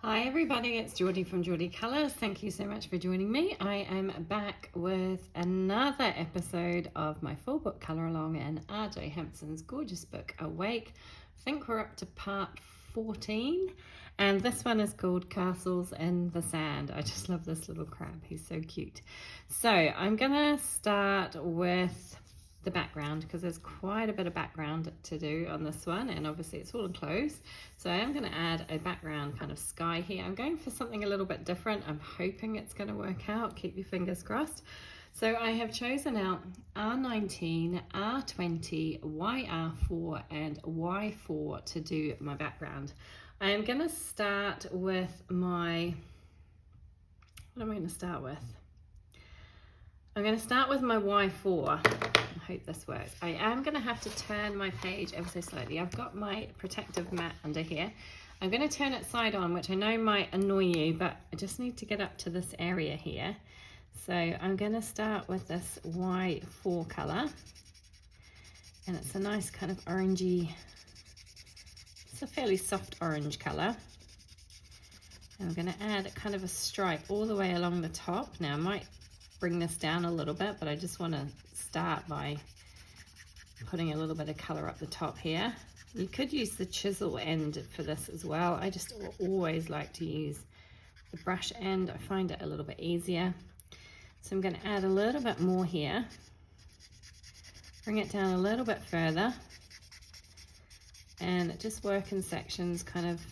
Hi everybody, it's Geordie from Geordie Colours. Thank you so much for joining me. I am back with another episode of my full book colour along in RJ Hampson's gorgeous book Awake. I think we're up to part 14 and this one is called Castles in the Sand. I just love this little crab, he's so cute. So I'm gonna start with the background because there's quite a bit of background to do on this one, and obviously it's all enclosed, so I am going to add a background kind of sky here. I'm going for something a little bit different. I'm hoping it's going to work out. Keep your fingers crossed. So I have chosen out R19, R20, YR4 and Y4 to do my background. I am going to start with my, what am I going to start with? I'm going to start with my Y4. I hope this works. I am going to have to turn my page ever so slightly. I've got my protective mat under here. I'm going to turn it side on, which I know might annoy you, but I just need to get up to this area here. So I'm going to start with this Y4 colour, and it's a nice kind of orangey, it's a fairly soft orange colour. And I'm going to add kind of a stripe all the way along the top. Now I might bring this down a little bit, but I just want to start by putting a little bit of color up the top here. You could use the chisel end for this as well. I just always like to use the brush end. I find it a little bit easier. So I'm going to add a little bit more here, bring it down a little bit further, and just work in sections kind of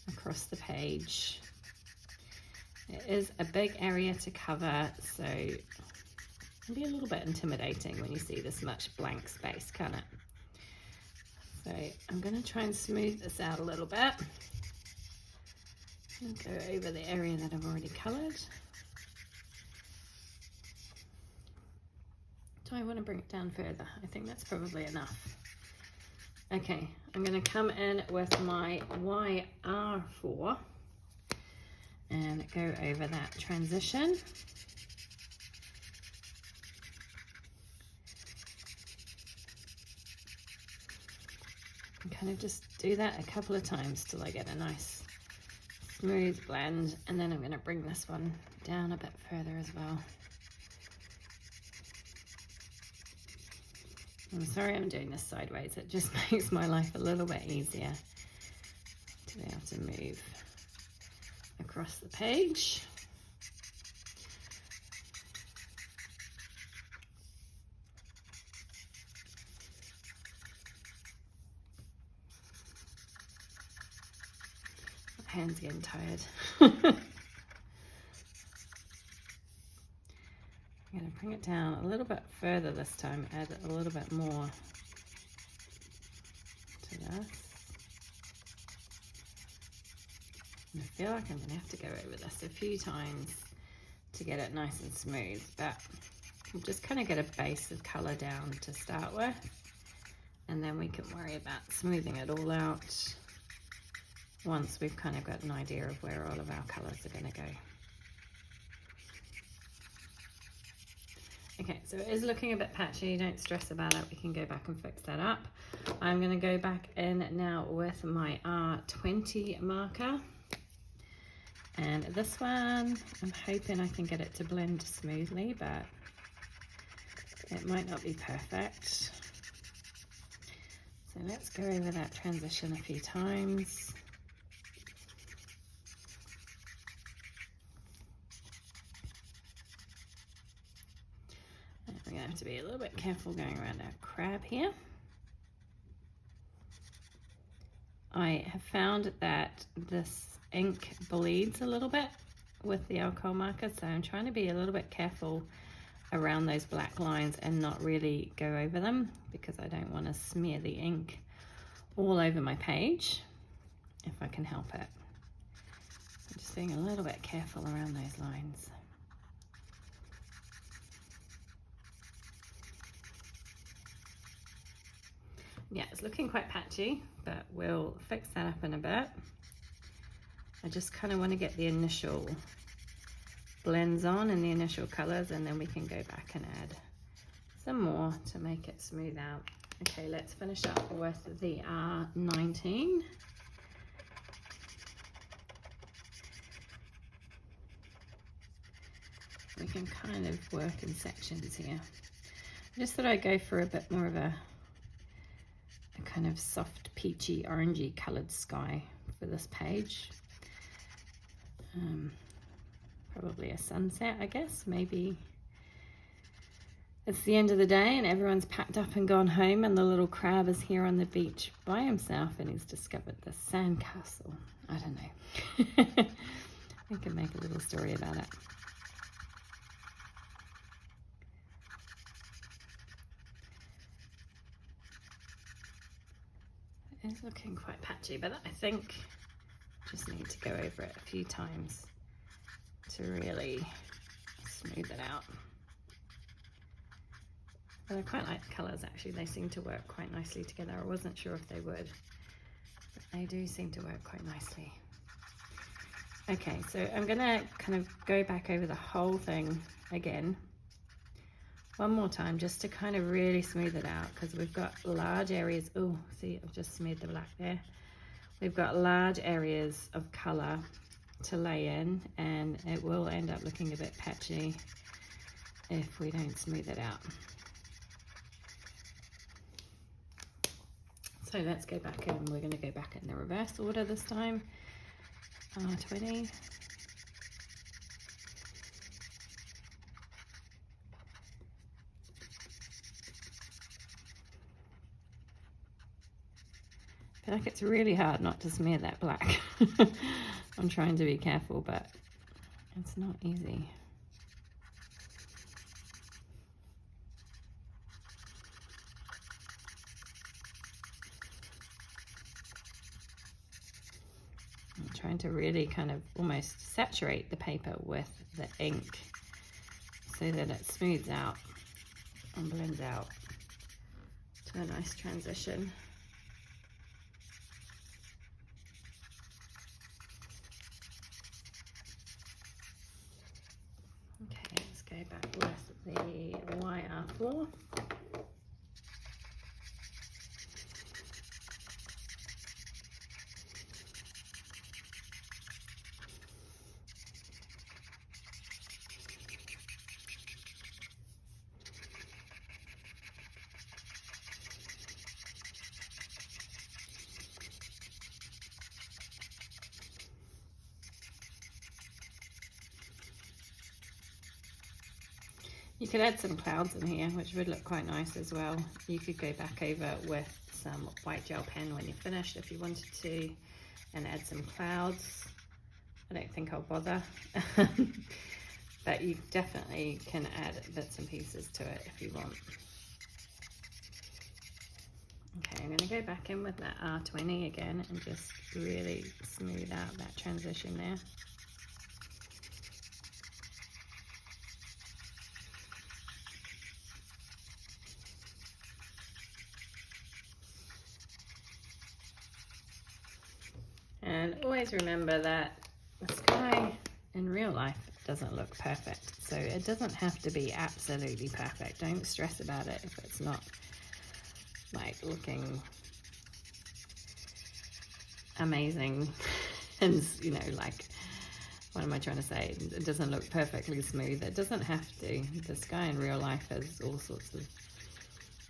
across the page. It is a big area to cover, so it can be a little bit intimidating when you see this much blank space, can't it? So I'm going to try and smooth this out a little bit and go over the area that I've already coloured. Do I want to bring it down further? I think that's probably enough. Okay, I'm going to come in with my YR4 and go over that transition. And kind of just do that a couple of times till I get a nice smooth blend, and then I'm going to bring this one down a bit further as well. I'm sorry I'm doing this sideways, it just makes my life a little bit easier to be able to move across the page. My hand's getting tired. I'm going to bring it down a little bit further this time, add a little bit more to this. I feel like I'm going to have to go over this a few times to get it nice and smooth, but we'll just kind of get a base of colour down to start with, and then we can worry about smoothing it all out once we've kind of got an idea of where all of our colours are going to go. Okay, so it is looking a bit patchy, don't stress about it, we can go back and fix that up. I'm going to go back in now with my R20 marker. And this one, I'm hoping I can get it to blend smoothly, but it might not be perfect. So let's go over that transition a few times. And we're going to have to be a little bit careful going around our crab here. I have found that this ink bleeds a little bit with the alcohol marker, so I'm trying to be a little bit careful around those black lines and not really go over them, because I don't want to smear the ink all over my page if I can help it. So just being a little bit careful around those lines. Yeah, it's looking quite patchy, but we'll fix that up in a bit. I just kind of want to get the initial blends on and the initial colors, and then we can go back and add some more to make it smooth out. Okay, let's finish up with the R19. we can kind of work in sections here. I just thought I'd go for a bit more of a kind of soft peachy orangey coloured sky for this page. Probably a sunset, I guess. Maybe it's the end of the day and everyone's packed up and gone home, and the little crab is here on the beach by himself and he's discovered the sandcastle. I don't know. I can make a little story about it. It's looking quite patchy, but I think just need to go over it a few times to really smooth it out. But I quite like the colours actually, they seem to work quite nicely together. I wasn't sure if they would, but they do seem to work quite nicely. Okay, so I'm gonna kind of go back over the whole thing again one more time just to kind of really smooth it out, because we've got large areas. Oh, see, I've just smeared the black there. We've got large areas of colour to lay in, and it will end up looking a bit patchy if we don't smooth it out. So let's go back in. We're going to go back in the reverse order this time. 20. I feel like it's really hard not to smear that black. I'm trying to be careful, but it's not easy. I'm trying to really kind of almost saturate the paper with the ink so that it smooths out and blends out to a nice transition. Okay, let's go back with the YR4. You could add some clouds in here, which would look quite nice as well. You could go back over with some white gel pen when you're finished if you wanted to, and add some clouds. I don't think I'll bother, but you definitely can add bits and pieces to it if you want. Okay, I'm going to go back in with that R20 again and just really smooth out that transition there. And always remember that the sky in real life doesn't look perfect. So it doesn't have to be absolutely perfect. Don't stress about it if it's not like looking amazing and, you know, like, what am I trying to say? It doesn't look perfectly smooth. It doesn't have to. The sky in real life has all sorts of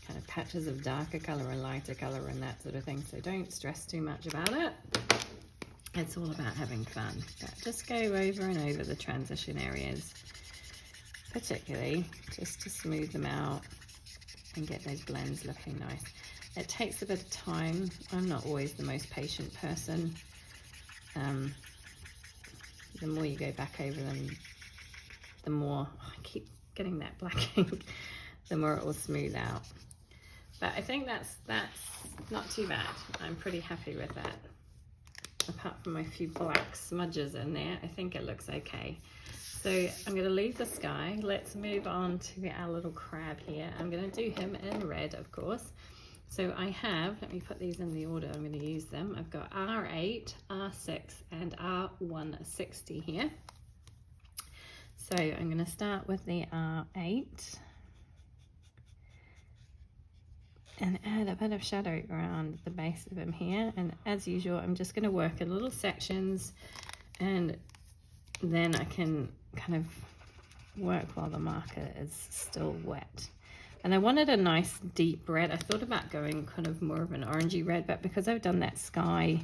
kind of patches of darker color and lighter color and that sort of thing. So don't stress too much about it. It's all about having fun. But just go over and over the transition areas, particularly just to smooth them out and get those blends looking nice. It takes a bit of time. I'm not always the most patient person. The more you go back over them, the more, I keep getting that black ink, the more it will smooth out. But I think that's not too bad. I'm pretty happy with that. Apart from a few black smudges in there, I think it looks okay. So I'm going to leave the sky. Let's move on to our little crab here. I'm going to do him in red, of course. So I have, let me put these in the order I'm going to use them. I've got R8, R6 and R160 here. So I'm going to start with the R8 and add a bit of shadow around the base of him here. And as usual, I'm just going to work in little sections, and then I can kind of work while the marker is still wet. And I wanted a nice deep red. I thought about going kind of more of an orangey red, but because I've done that sky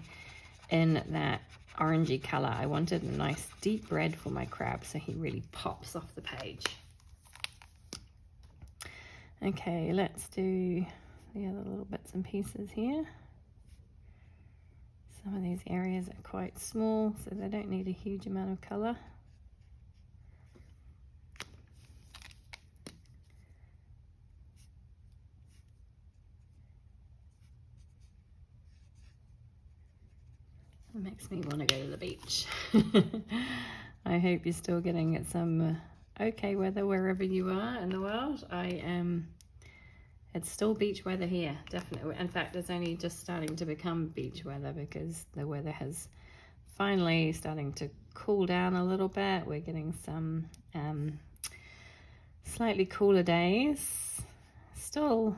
in that orangey color, I wanted a nice deep red for my crab so he really pops off the page. Okay, let's do the other little bits and pieces here. Some of these areas are quite small, so they don't need a huge amount of color. It makes me want to go to the beach. I hope you're still getting some okay weather wherever you are in the world. It's still beach weather here, definitely. In fact, it's only just starting to become beach weather because the weather has finally starting to cool down a little bit. We're getting some slightly cooler days. Still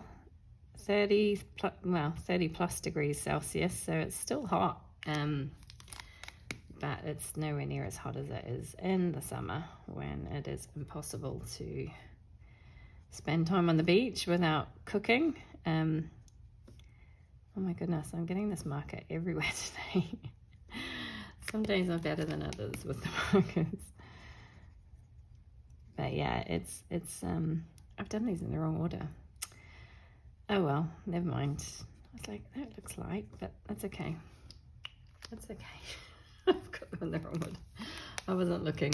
30 plus degrees Celsius, so it's still hot. But it's nowhere near as hot as it is in the summer when it is impossible to spend time on the beach without cooking. Oh my goodness, I'm getting this marker everywhere today. Some days are better than others with the markers. But yeah, it's I've done these in the wrong order. Oh well, never mind. I was like, that looks light, but that's okay. That's okay. I've got them in the wrong order. I wasn't looking.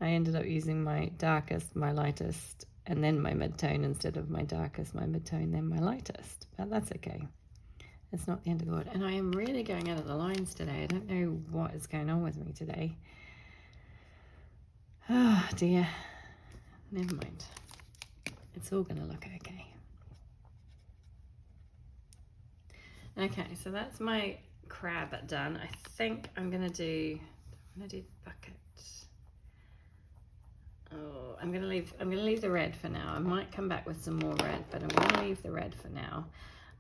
I ended up using my darkest, my lightest, and then my mid-tone instead of my darkest, my mid-tone, then my lightest. But that's okay. It's not the end of the world. And I am really going out of the lines today. I don't know what is going on with me today. Oh dear. Never mind. It's all going to look okay. Okay, so that's my crab done. I think I'm gonna do bucket. Oh, I'm gonna leave the red for now. I might come back with some more red, but I'm gonna leave the red for now.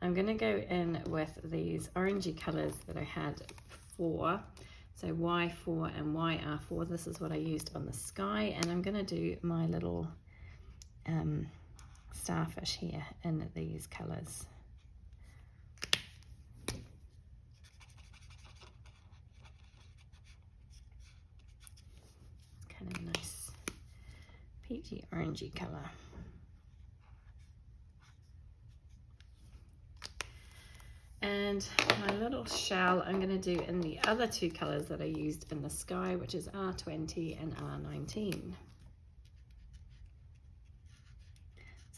I'm gonna go in with these orangey colors that I had before. So Y4 and YR4. This is what I used on the sky, and I'm gonna do my little starfish here in these colors. Kind of nice peachy orangey color. And my little shell I'm going to do in the other two colors that I used in the sky, which is R20 and R19.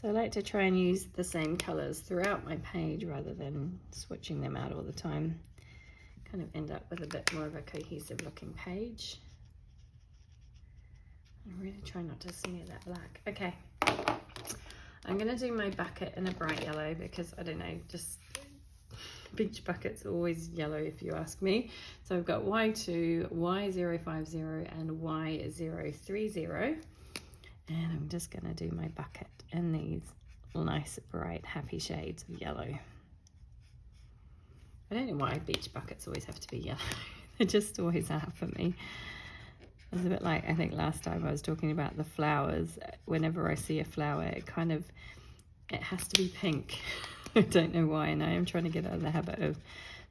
So I like to try and use the same colors throughout my page rather than switching them out all the time. Kind of end up with a bit more of a cohesive looking page. I'm really trying not to smear that black. Okay, I'm going to do my bucket in a bright yellow because, I don't know, just beach buckets are always yellow if you ask me. So I've got Y2, Y050 and Y030. And I'm just going to do my bucket in these nice, bright, happy shades of yellow. I don't know why beach buckets always have to be yellow. They just always are for me. It's a bit like, I think last time I was talking about the flowers. Whenever I see a flower, it has to be pink. I don't know why, and I am trying to get out of the habit of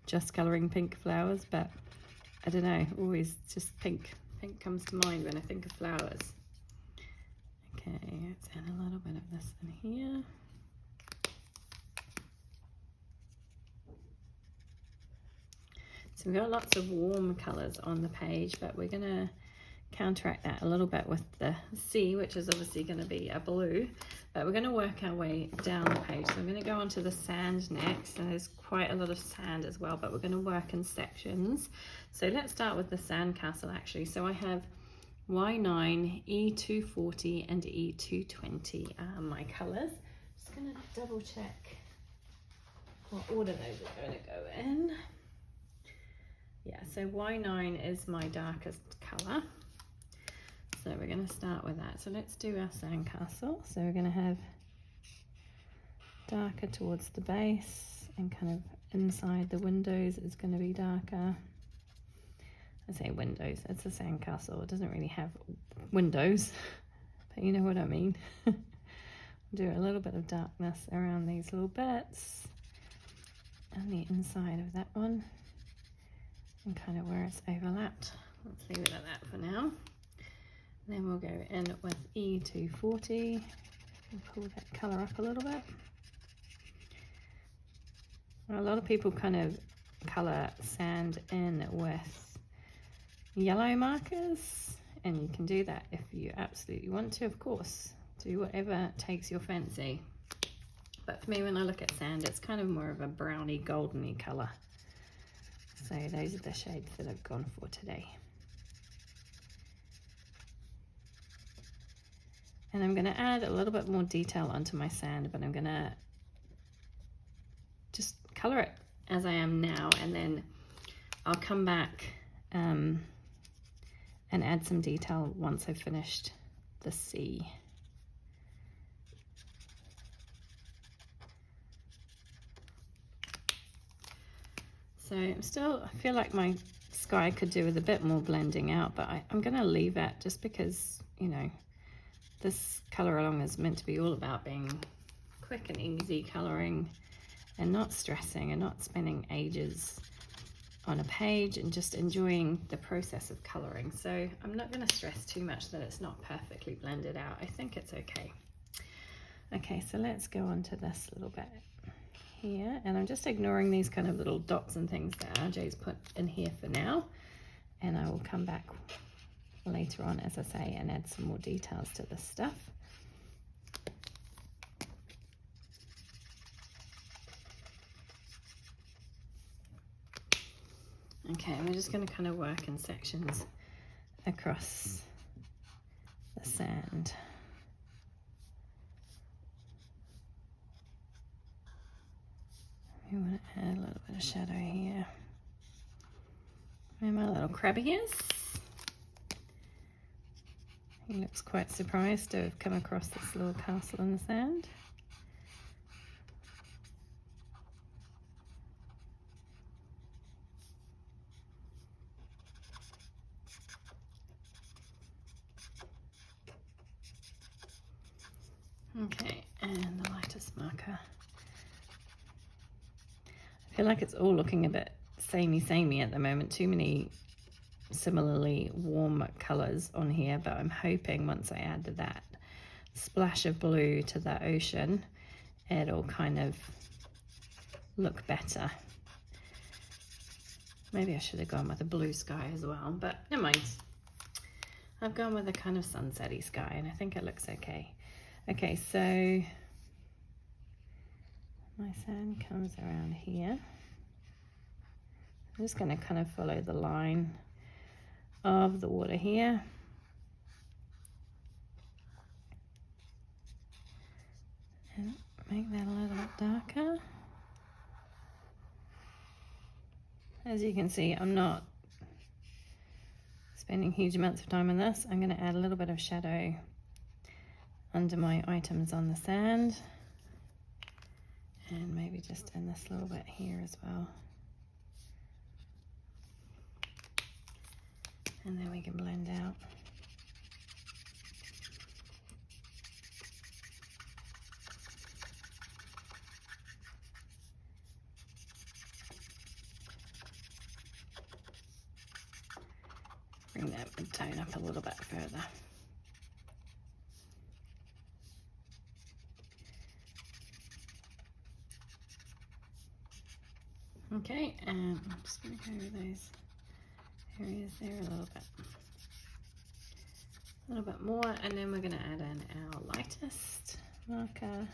just colouring pink flowers, but I don't know, always just pink. Pink comes to mind when I think of flowers. Okay, let's add a little bit of this in here. So we've got lots of warm colours on the page, but we're going to counteract that a little bit with the sea, which is obviously going to be a blue, but we're going to work our way down the page. So I'm going to go onto the sand next, and there's quite a lot of sand as well, but we're going to work in sections. So let's start with the sandcastle actually. So I have Y9, E240 and E220 are my colours. Just going to double check what order those are going to go in. Yeah, so Y9 is my darkest colour. So we're going to start with that. So let's do our sandcastle. So we're going to have darker towards the base, and kind of inside the windows is going to be darker. I say windows, it's a sandcastle. It doesn't really have windows. but you know what I mean. Do a little bit of darkness around these little bits and the inside of that one, and kind of where it's overlapped. Let's leave it at that for now. And then we'll go in with E240 and pull that colour up a little bit. A lot of people kind of colour sand in with yellow markers, and you can do that if you absolutely want to, of course. Do whatever takes your fancy. But for me, when I look at sand, it's kind of more of a browny, goldeny colour. So those are the shades that I've gone for today. And I'm going to add a little bit more detail onto my sand, but I'm going to just colour it as I am now, and then I'll come back and add some detail once I've finished the sea. So I feel like my sky could do with a bit more blending out, but I'm going to leave it just because, you know, this colour along is meant to be all about being quick and easy colouring and not stressing and not spending ages on a page, and just enjoying the process of colouring. So I'm not going to stress too much that it's not perfectly blended out. I think it's okay. Okay, so let's go on to this little bit here, and I'm just ignoring these kind of little dots and things that RJ's put in here for now, and I will come back later on, as I say, and add some more details to this stuff. Okay, we're just going to kind of work in sections across the sand. We want to add a little bit of shadow here. Where my little crabby is. He looks quite surprised to have come across this little castle in the sand. Okay, and the lightest marker. I feel like it's all looking a bit samey at the moment. Too many similarly warm colours on here, but I'm hoping once I add that splash of blue to the ocean, it'll kind of look better. Maybe I should have gone with a blue sky as well, but never mind. I've gone with a kind of sunsetty sky, and I think it looks okay. Okay, so my sand comes around here. I'm just going to kind of follow the line of the water here. And make that a little bit darker. As you can see, I'm not spending huge amounts of time on this. I'm going to add a little bit of shadow under my items on the sand, and maybe just in this little bit here as well. And then we can blend out. Bring that mid-tone up a little bit further. Okay, and I'm just going to go over those areas there a little bit more, and then we're going to add in our lightest marker.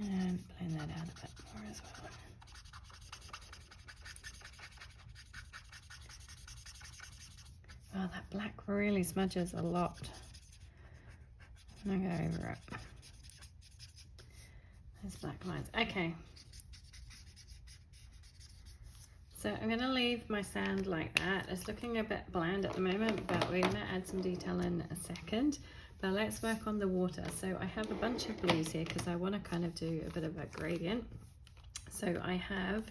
And blend that out a bit more as well. Oh, that black really smudges a lot. I'm going to go over it. Those black lines. Okay. So I'm going to leave my sand like that. It's looking a bit bland at the moment, but we're going to add some detail in a second. But let's work on the water. So I have a bunch of blues here because I want to kind of do a bit of a gradient. So I have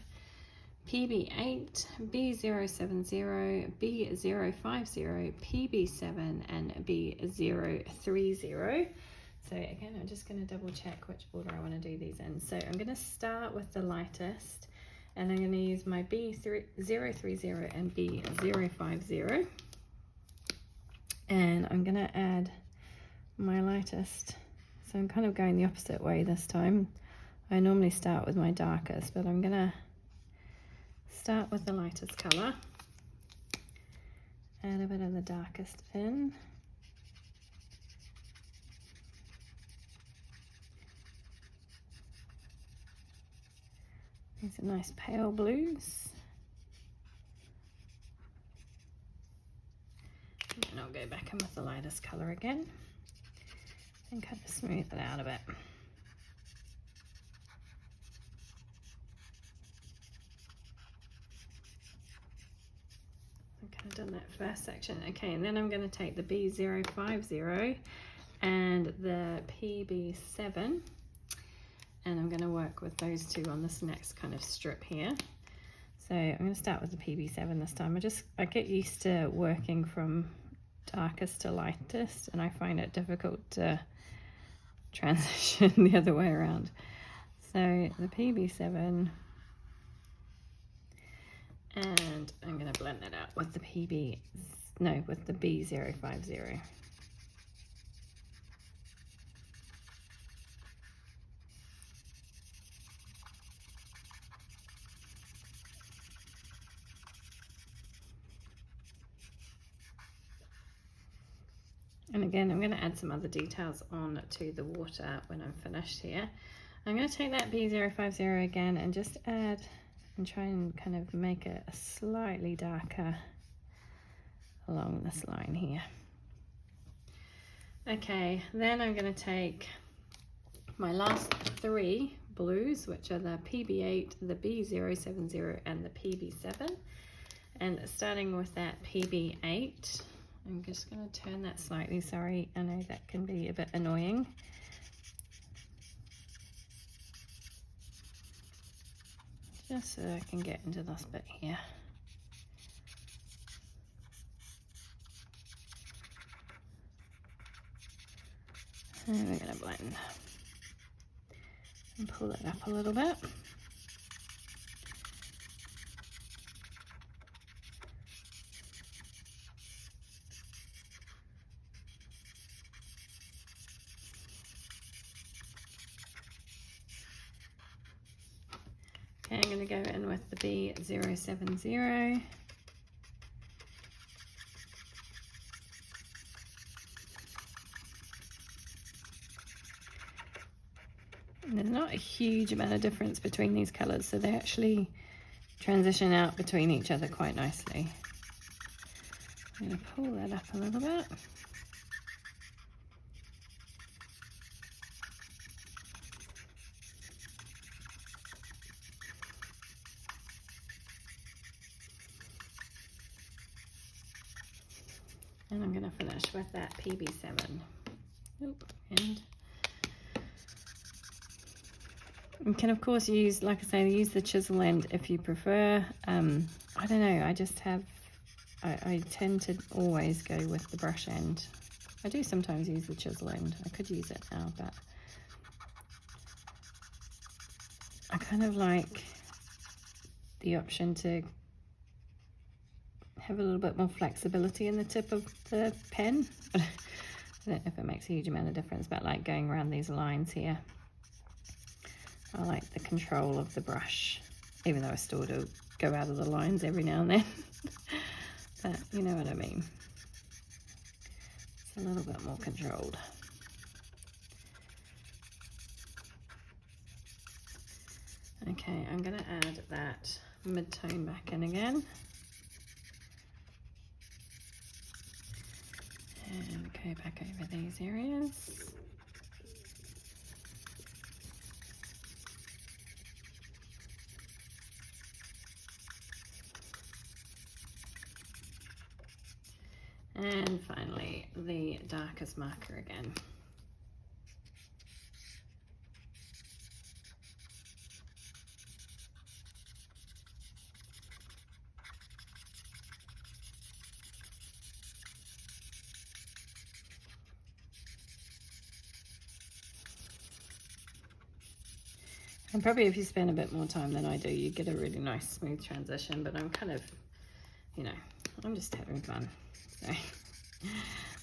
PB8, B070, B050, PB7 and B030. So again, I'm just going to double check which order I want to do these in. So I'm going to start with the lightest, and I'm going to use my B030 and B050. And I'm going to add my lightest. So I'm kind of going the opposite way this time. I normally start with my darkest, but I'm going to start with the lightest colour. Add a bit of the darkest in. These are nice pale blues. And then I'll go back in with the lightest colour again and kind of smooth it out a bit. I've kind of done that first section. Okay, and then I'm going to take the B050 and the PB7. And I'm going to work with those two on this next kind of strip here. So I'm going to start with the PB7 this time. I get used to working from darkest to lightest, and I find it difficult to transition the other way around. So the PB7, and I'm going to blend that out with the with the B050. And again, I'm going to add some other details on to the water when I'm finished here. I'm going to take that B050 again and just add and try and kind of make it a slightly darker along this line here. Okay, then I'm going to take my last three blues, which are the PB8, the B070 and the PB7. And starting with that PB8, I'm just going to turn that slightly. Sorry, I know that can be a bit annoying. Just so I can get into this bit here. And we're going to blend and pull it up a little bit. Okay, I'm going to go in with the B070. And there's not a huge amount of difference between these colours, so they actually transition out between each other quite nicely. I'm going to pull that up a little bit. And I'm going to finish with that PB7. And you can of course use, like I say, use the chisel end if you prefer. I don't know, I tend to always go with the brush end. I do sometimes use the chisel end. I could use it now, but I kind of like the option to have a little bit more flexibility in the tip of the pen. I don't know if it makes a huge amount of difference, but like going around these lines here. I like the control of the brush, even though I still do go out of the lines every now and then. But you know what I mean. It's a little bit more controlled. Okay, I'm going to add that mid-tone back in again. And go back over these areas. And finally, the darkest marker again. And probably if you spend a bit more time than I do, you get a really nice smooth transition, but I'm kind of, you know, I'm just having fun. So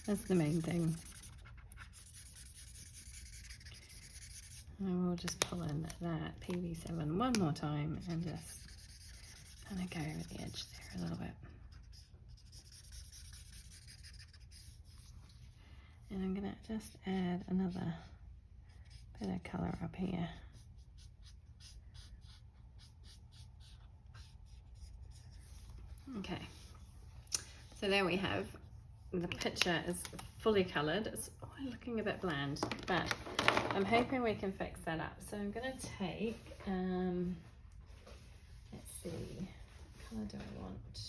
that's the main thing. And we'll just pull in that PV7 one more time and just kind of go over the edge there a little bit. And I'm going to just add another bit of colour up here. Okay, so there we have, the picture is fully coloured. It's looking a bit bland, but I'm hoping we can fix that up. So I'm going to take, let's see, what colour do I want?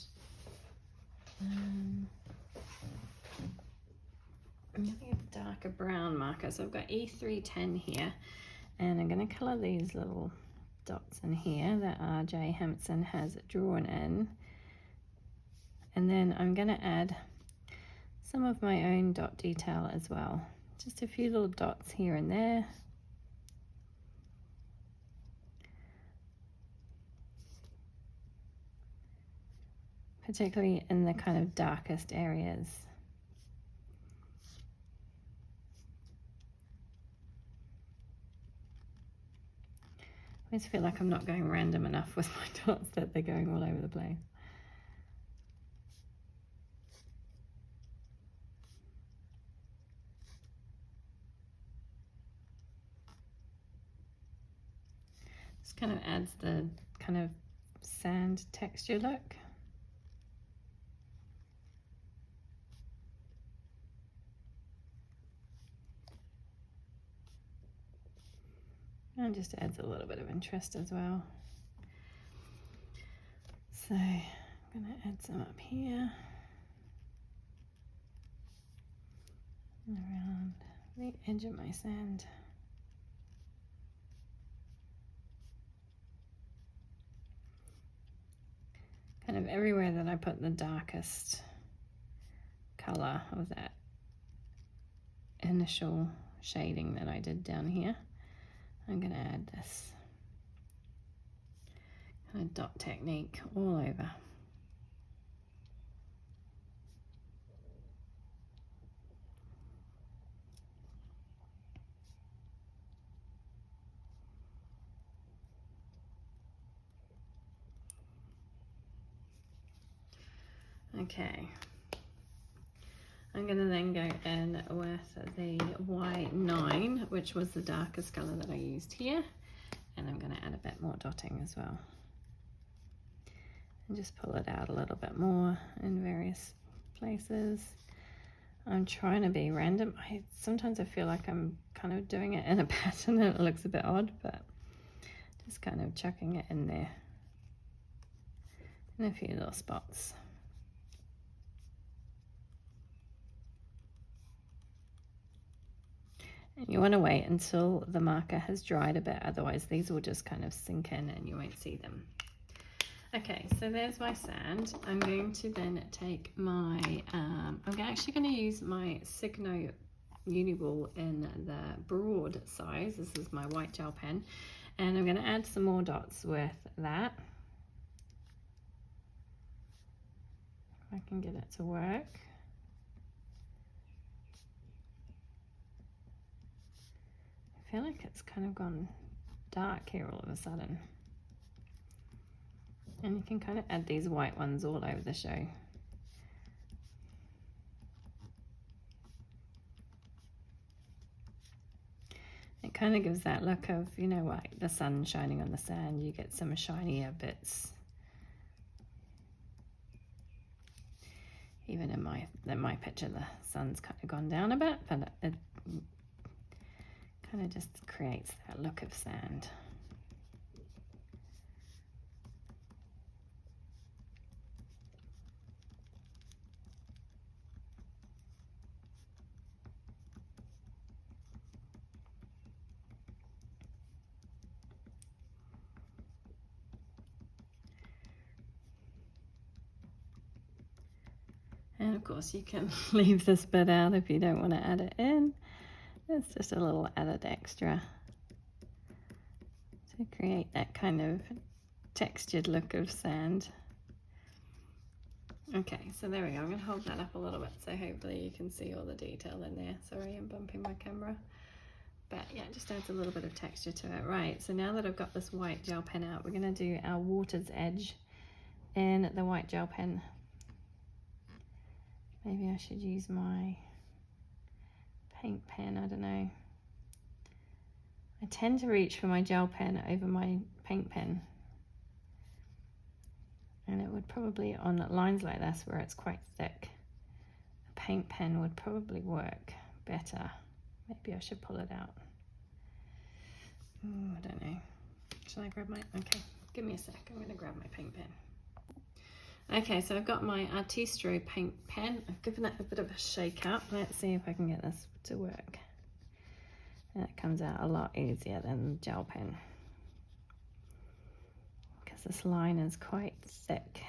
I'm getting a darker brown marker, so I've got E310 here, and I'm going to colour these little dots in here that R.J. Hampson has drawn in, and then I'm going to add some of my own dot detail as well, just a few little dots here and there. Particularly in the kind of darkest areas. I just feel like I'm not going random enough with my dots, that they're going all over the place. Just kind of adds the kind of sand texture look. And just adds a little bit of interest as well. So I'm going to add some up here and around the edge of my sand. Kind of everywhere that I put the darkest colour of that initial shading that I did down here, I'm going to add this kind of dot technique all over. Okay, I'm going to then go in with the Y9, which was the darkest colour that I used here, and I'm going to add a bit more dotting as well. And just pull it out a little bit more in various places. I'm trying to be random. Sometimes I feel like I'm kind of doing it in a pattern and it looks a bit odd, but just kind of chucking it in there in a few little spots. And you want to wait until the marker has dried a bit, otherwise these will just kind of sink in and you won't see them. Okay, so there's my sand. I'm going to then take my, I'm actually going to use my Signo Uniball in the broad size. This is my white gel pen, and I'm going to add some more dots with that. If I can get it to work. I feel like it's kind of gone dark here all of a sudden. And you can kind of add these white ones all over the show. It kind of gives that look of, you know, like the sun shining on the sand. You get some shinier bits. Even in my picture, the sun's kind of gone down a bit, but it kind of just creates that look of sand. And of course you can leave this bit out if you don't want to add it in. It's just a little added extra to create that kind of textured look of sand. Okay, so there we go. I'm going to hold that up a little bit so hopefully you can see all the detail in there. Sorry, I'm bumping my camera. But yeah, it just adds a little bit of texture to it. Right, so now that I've got this white gel pen out, we're going to do our water's edge in the white gel pen. Maybe I should use my paint pen, I don't know. I tend to reach for my gel pen over my paint pen. And it would probably, on lines like this where it's quite thick, a paint pen would probably work better. Maybe I should pull it out. Oh, I don't know. Should I grab my, okay, give me a sec. I'm going to grab my paint pen. Okay, so I've got my Artistro paint pen. I've given it a bit of a shake up. Let's see if I can get this to work. And it comes out a lot easier than the gel pen, because this line is quite thick.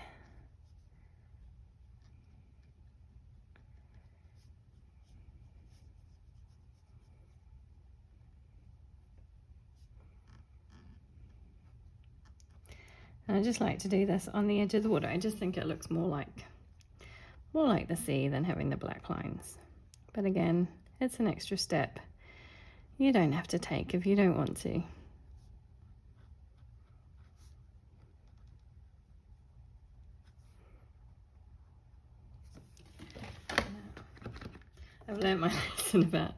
And I just like to do this on the edge of the water. I just think it looks more like the sea than having the black lines. But again, it's an extra step you don't have to take if you don't want to. I've learned my lesson about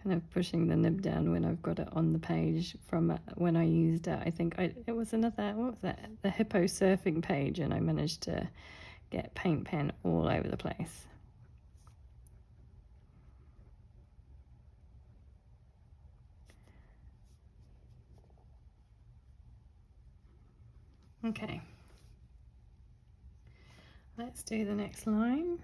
kind of pushing the nib down when I've got it on the page from when I used it. I think it was another, what was that? The hippo surfing page, and I managed to get paint pen all over the place. Okay, let's do the next line.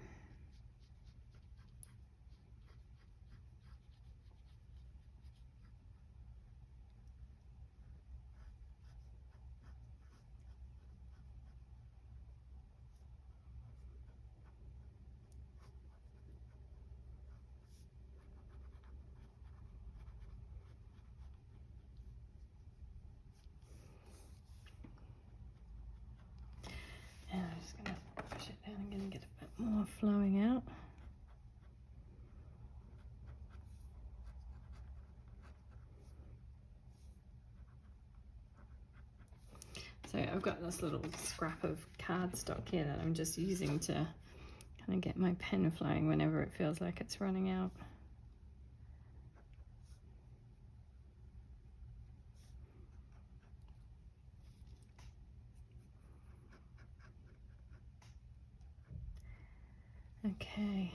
And I'm just going to push it down again and get a bit more flowing out. So I've got this little scrap of cardstock here that I'm just using to kind of get my pen flowing whenever it feels like it's running out. Okay,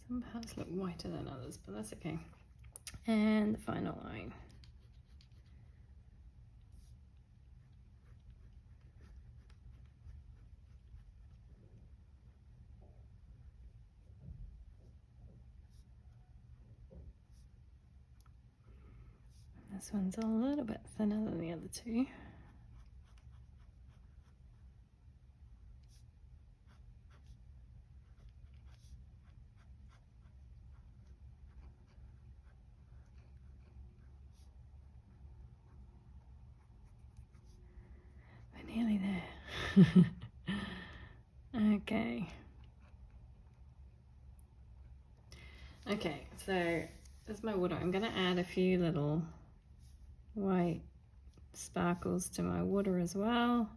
some parts look whiter than others, but that's okay. And the final line. This one's a little bit thinner than the other two. We're nearly there. Okay. Okay, so there's my water. I'm going to add a few little white sparkles to my water as well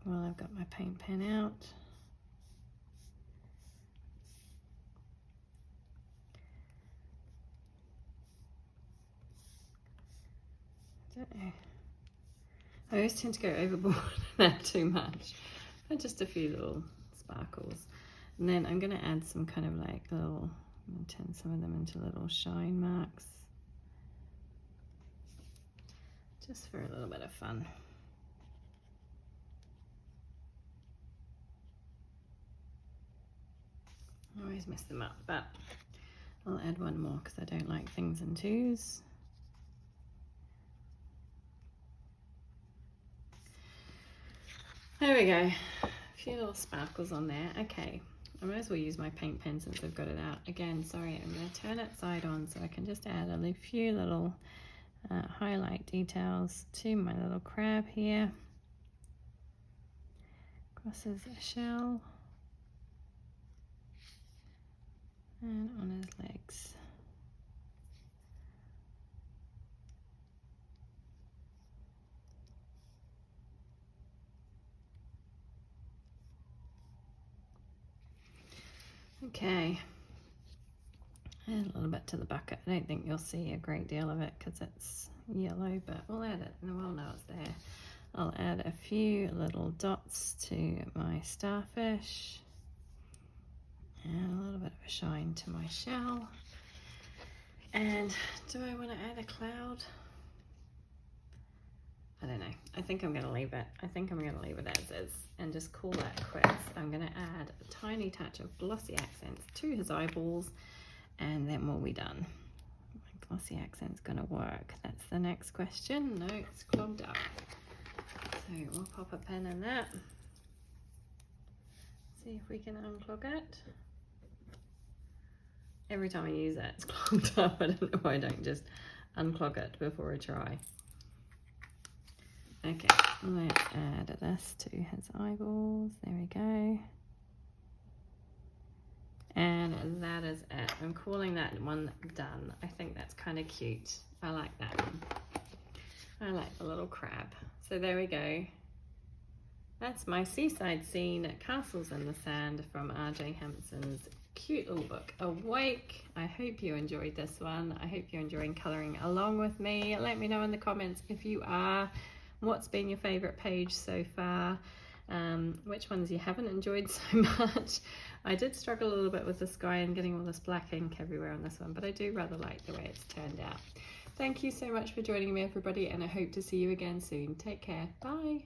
while I've got my paint pen out. I always tend to go overboard and add too much, but just a few little sparkles. And then I'm going to add some kind of like little, I'm going to turn some of them into little shine marks, just for a little bit of fun. I always mess them up, but I'll add one more because I don't like things in twos. There we go, a few little sparkles on there. Okay, I might as well use my paint pen since I've got it out. Again, sorry, I'm going to turn it side on so I can just add a few little highlight details to my little crab here. Crosses a shell. And on his legs. Okay, and a little bit to the bucket. I don't think you'll see a great deal of it because it's yellow, but we'll add it and we'll know it's there. I'll add a few little dots to my starfish and a little bit of a shine to my shell. And do I want to add a cloud? I don't know. I think I'm going to leave it. I think I'm going to leave it as is and just call that quits. I'm going to add a tiny touch of Glossy Accents to his eyeballs and then we'll be done. My Glossy Accent's going to work. That's the next question. No, it's clogged up. So we'll pop a pin in that. See if we can unclog it. Every time I use it, it's clogged up. I don't know why I don't just unclog it before I try. Okay, let's add this to his eyeballs. There we go. And that is it. I'm calling that one done. I think that's kind of cute. I like that one. I like the little crab. So there we go. That's my seaside scene, Castles in the Sand from R.J. Hampson's cute little book, Awake. I hope you enjoyed this one. I hope you're enjoying colouring along with me. Let me know in the comments if you are. What's been your favourite page so far? Which ones you haven't enjoyed so much? I did struggle a little bit with the sky and getting all this black ink everywhere on this one, but I do rather like the way it's turned out. Thank you so much for joining me, everybody, and I hope to see you again soon. Take care. Bye.